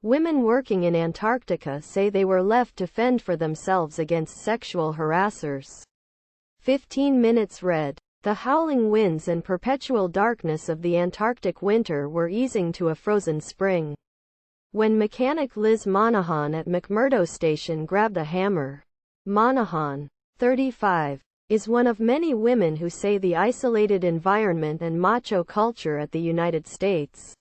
Women working in Antarctica say they were left to fend for themselves against sexual harassers. 15 minutes read. The howling winds and perpetual darkness of the Antarctic winter were easing to a frozen spring, when mechanic Liz Monahan at McMurdo Station grabbed a hammer. Monahan, 35, is one of many women who say the isolated environment and macho culture at the United States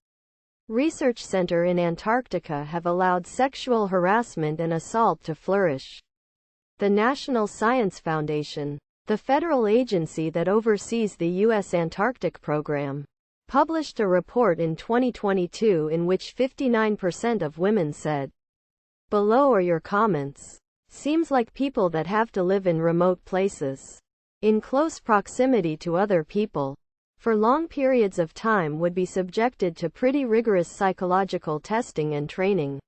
Research Center in Antarctica have allowed sexual harassment and assault to flourish. The National Science Foundation, the federal agency that oversees the U.S. Antarctic program, published a report in 2022 in which 59% of women said, "Below are your comments. Seems like people that have to live in remote places, in close proximity to other people, for long periods of time would be subjected to pretty rigorous psychological testing and training.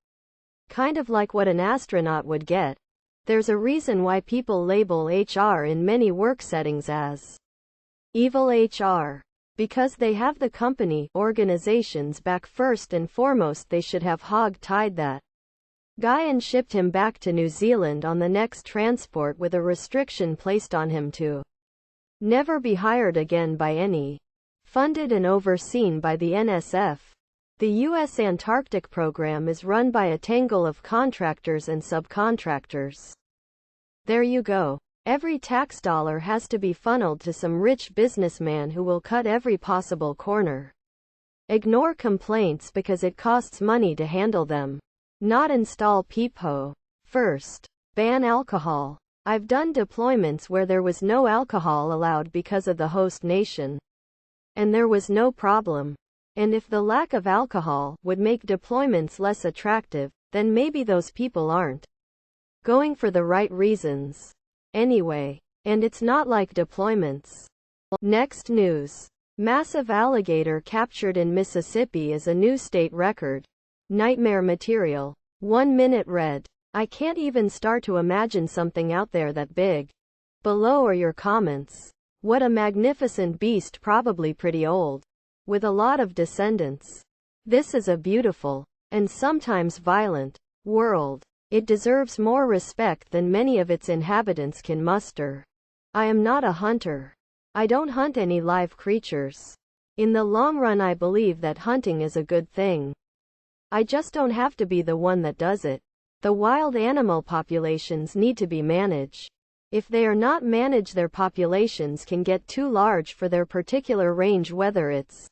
Kind of like what an astronaut would get. There's a reason why people label HR in many work settings as evil HR. Because they have the company, organizations back first and foremost. They should have hog-tied that guy and shipped him back to New Zealand on the next transport with a restriction placed on him to never be hired again by any." Funded and overseen by the NSF, the U.S. Antarctic program is run by a tangle of contractors and subcontractors. There you go. Every tax dollar has to be funneled to some rich businessman who will cut every possible corner. Ignore complaints because it costs money to handle them. Not install peephole. First, ban alcohol. I've done deployments where there was no alcohol allowed because of the host nation, and there was no problem. And if the lack of alcohol would make deployments less attractive, then maybe those people aren't going for the right reasons anyway. And it's not like deployments. Next news. Massive alligator captured in Mississippi is a new state record. Nightmare material. 1 minute read. I can't even start to imagine something out there that big. Below are your comments. What a magnificent beast, probably pretty old, with a lot of descendants. This is a beautiful, and sometimes violent, world. It deserves more respect than many of its inhabitants can muster. I am not a hunter. I don't hunt any live creatures. In the long run, I believe that hunting is a good thing. I just don't have to be the one that does it. The wild animal populations need to be managed. If they are not managed, their populations can get too large for their particular range, whether it's ...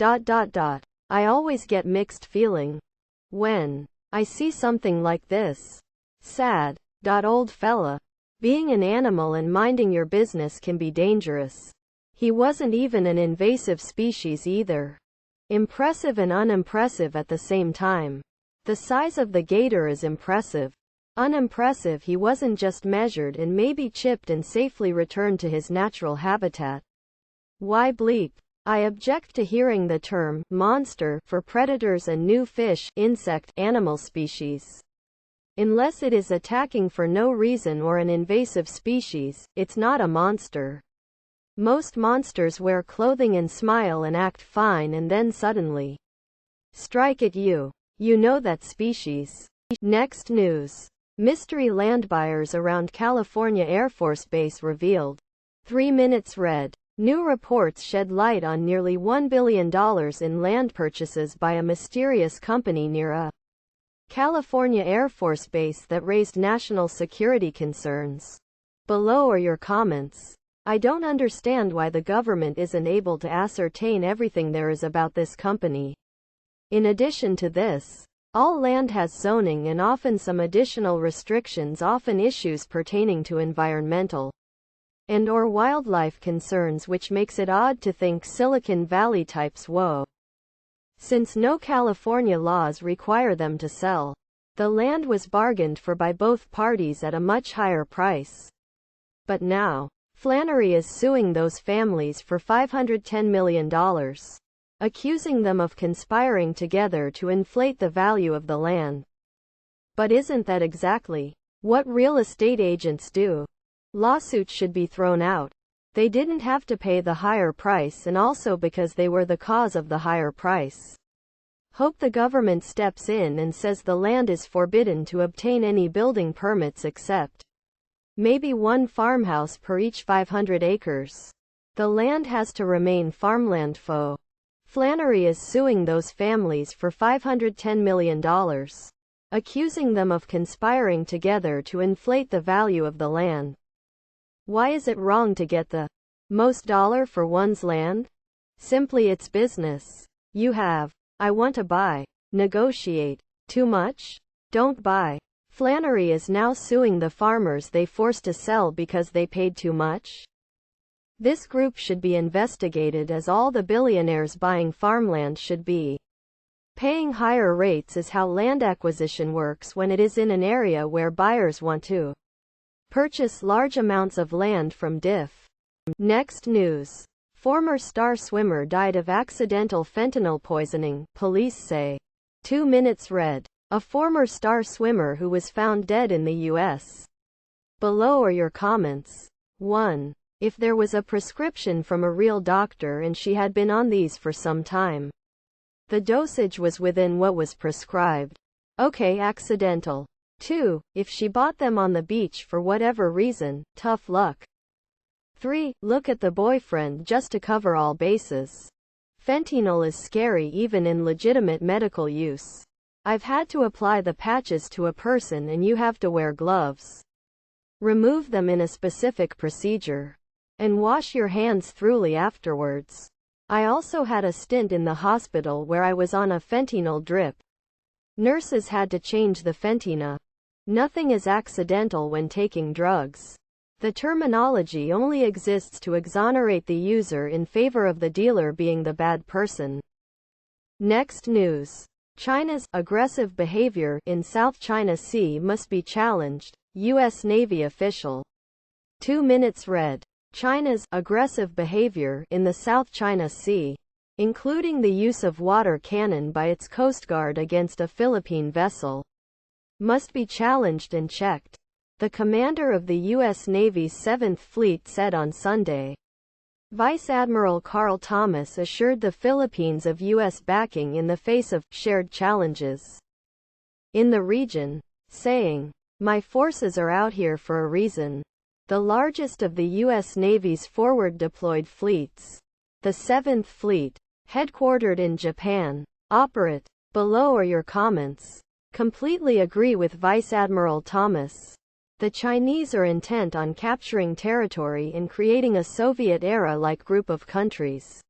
I always get mixed feeling when I see something like this. Sad. Old fella. Being an animal and minding your business can be dangerous. He wasn't even an invasive species either. Impressive and unimpressive at the same time. The size of the gator is impressive. Unimpressive, he wasn't just measured and maybe chipped and safely returned to his natural habitat. Why bleep? I object to hearing the term monster for predators and new fish, insect, animal species. Unless it is attacking for no reason or an invasive species, it's not a monster. Most monsters wear clothing and smile and act fine, and then suddenly strike at you. You know that species. Next news. Mystery land buyers around California Air Force Base revealed. 3 minutes read. New reports shed light on nearly $1 billion in land purchases by a mysterious company near a California Air Force Base that raised national security concerns. Below are your comments. I don't understand why the government isn't able to ascertain everything there is about this company. In addition to this, all land has zoning and often some additional restrictions, often issues pertaining to environmental and/or wildlife concerns, which makes it odd to think Silicon Valley types whoa. Since no California laws require them to sell, the land was bargained for by both parties at a much higher price. But now, Flannery is suing those families for $510 million. Accusing them of conspiring together to inflate the value of the land. But isn't that exactly what real estate agents do? Lawsuits should be thrown out. They didn't have to pay the higher price, and also because they were the cause of the higher price. Hope the government steps in and says the land is forbidden to obtain any building permits except maybe one farmhouse per each 500 acres. The land has to remain farmland. Flannery is suing those families for $510 million, accusing them of conspiring together to inflate the value of the land. Why is it wrong to get the most dollar for one's land? Simply it's business. You have. I want to buy. Negotiate. Too much? Don't buy. Flannery is now suing the farmers they forced to sell because they paid too much. This group should be investigated, as all the billionaires buying farmland should be. Paying higher rates is how land acquisition works when it is in an area where buyers want to purchase large amounts of land from diff. Next news. Former star swimmer died of accidental fentanyl poisoning, police say. 2 minutes read. A former star swimmer who was found dead in the U.S. Below are your comments. 1. If there was a prescription from a real doctor and she had been on these for some time, the dosage was within what was prescribed. Okay, accidental. 2. If she bought them on the beach for whatever reason, tough luck. 3. Look at the boyfriend just to cover all bases. Fentanyl is scary even in legitimate medical use. I've had to apply the patches to a person and you have to wear gloves, remove them in a specific procedure, and wash your hands thoroughly afterwards. I also had a stint in the hospital where I was on a fentanyl drip. Nurses had to change the fentanyl. Nothing is accidental when taking drugs. The terminology only exists to exonerate the user in favor of the dealer being the bad person. Next news. China's aggressive behavior in South China Sea must be challenged, U.S. Navy official. 2 minutes read. China's aggressive behavior in the South China Sea, including the use of water cannon by its Coast Guard against a Philippine vessel, must be challenged and checked, the commander of the U.S. Navy's 7th Fleet said on Sunday. Vice Admiral Carl Thomas assured the Philippines of U.S. backing in the face of shared challenges in the region, saying, "My forces are out here for a reason." The largest of the U.S. Navy's forward-deployed fleets, the 7th Fleet, headquartered in Japan, operate. Below are your comments. Completely agree with Vice Admiral Thomas. The Chinese are intent on capturing territory and creating a Soviet-era-like group of countries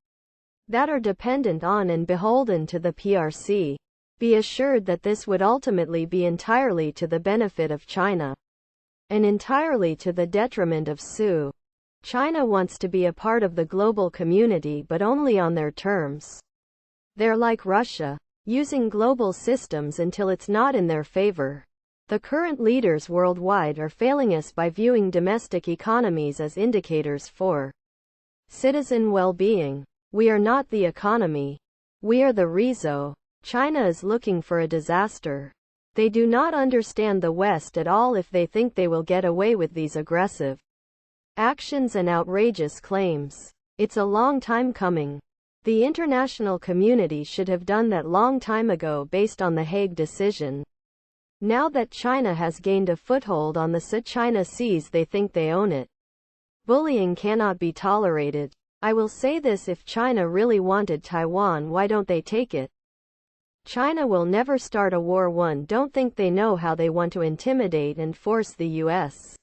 that are dependent on and beholden to the PRC. Be assured that this would ultimately be entirely to the benefit of China, and entirely to the detriment of Su. China wants to be a part of the global community but only on their terms. They're like Russia, using global systems until it's not in their favor. The current leaders worldwide are failing us by viewing domestic economies as indicators for citizen well-being. We are not the economy. We are the rezo. China is looking for a disaster. They do not understand the West at all if they think they will get away with these aggressive actions and outrageous claims. It's a long time coming. The international community should have done that long time ago based on the Hague decision. Now that China has gained a foothold on the China Seas, they think they own it. Bullying cannot be tolerated. I will say this: if China really wanted Taiwan, why don't they take it? China will never start a war. Don't think they know how they want to intimidate and force the U.S.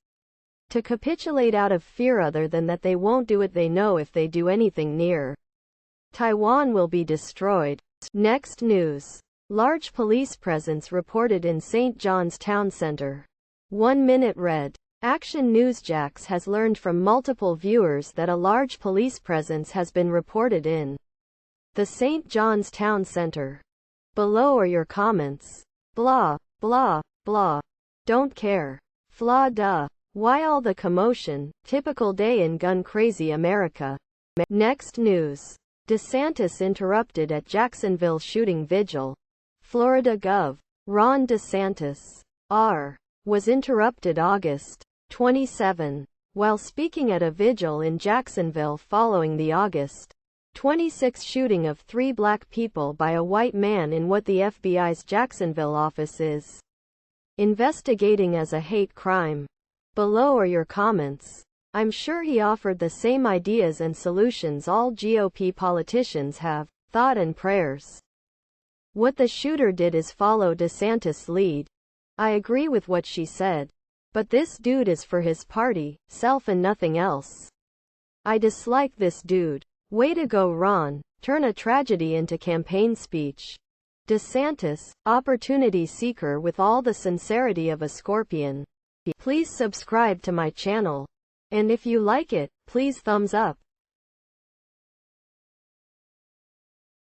to capitulate out of fear, other than that they won't do it. They know if they do anything near Taiwan will be destroyed. Next news. Large police presence reported in St. John's Town Center. 1 minute read. Action Newsjax has learned from multiple viewers that a large police presence has been reported in the St. John's Town Center. Below are your comments. Blah, blah, blah. Don't care. Flaw duh. Why all the commotion? Typical day in gun-crazy America. Next news. DeSantis interrupted at Jacksonville shooting vigil. Florida Gov. Ron DeSantis, R., was interrupted August 27, while speaking at a vigil in Jacksonville following the August 26 shooting of 3 black people by a white man in what the FBI's Jacksonville office is investigating as a hate crime. Below are your comments. I'm sure he offered the same ideas and solutions all GOP politicians have, thought and prayers. What the shooter did is follow DeSantis' lead. I agree with what she said. But this dude is for his party, self and nothing else. I dislike this dude. Way to go, Ron. Turn a tragedy into campaign speech. DeSantis, opportunity seeker with all the sincerity of a scorpion. Please subscribe to my channel. And if you like it, please thumbs up.